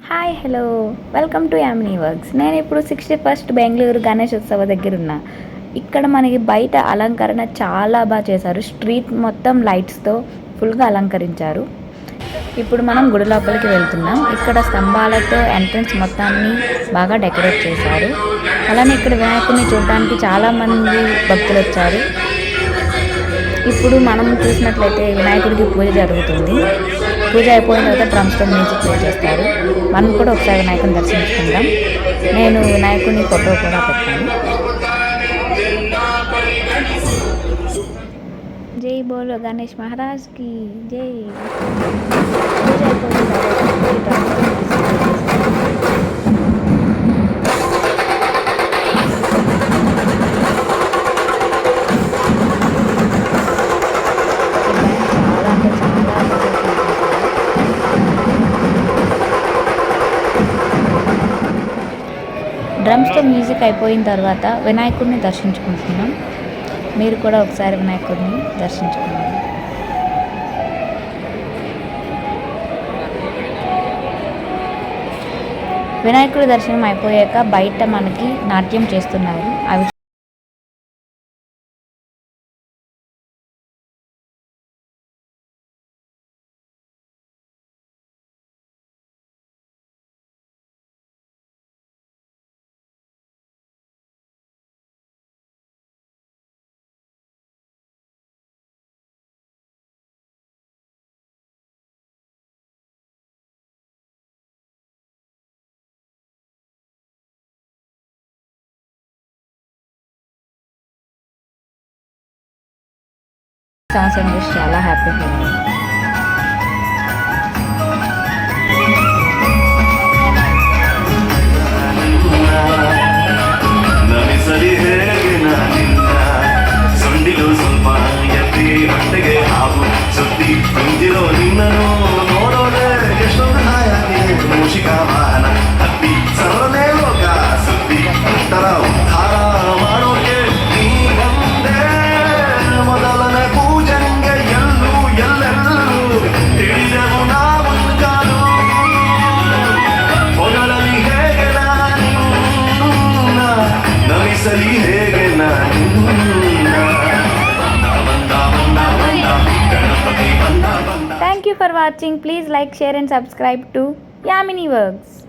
Hi hello welcome to Yamini works. నేను ఇప్పుడు 61st Bengaluru Ganesh ఉత్సవ దగ్గర ఉన్నా. ఇక్కడ మనకి బయట అలంకరణ చాలా బాగా చేశారు. స్ట్రీట్ మొత్తం లైట్స్తో ఫుల్గా అలంకరించారు. ఇప్పుడు మనం గుడి లోపలికి వెళ్తున్నాం. ఇక్కడ స్తంభాలతో ఎంట్రన్స్ మొత్తాన్ని బాగా డెకరేట్ చేశారు. అలానే ఇక్కడ వినాయకుడిని చూడడానికి చాలామంది భక్తులు వచ్చారు. ఇప్పుడు మనం చూసినట్లయితే వినాయకుడికి పూజ జరుగుతుంది. పూజ అయిపోయిన తర్వాత డ్రమ్స్తో మ్యూజిక్ ప్లే చేస్తారు. మనం కూడా ఒకసారి వినాయకుని దర్శించుకుందాం. నేను వినాయకుని ఫోటో కూడా పెట్టాను. జై బోలో గణేష్ మహారాజ్కి జై. పూజ అయిపోయిన తర్వాత డ్రమ్స్తో మ్యూజిక్ అయిపోయిన తర్వాత వినాయకుడిని దర్శించుకుంటున్నాం. మీరు కూడా ఒకసారి వినాయకుడిని దర్శించుకున్నాం. వినాయకుడి దర్శనం అయిపోయాక బయట మనకి నాట్యం చేస్తున్నారు. అవి సంవత్సరం చూసి చాలా హ్యాపీగా ఉంది. Thank you for watching. Please like, share and subscribe to Yamini Works.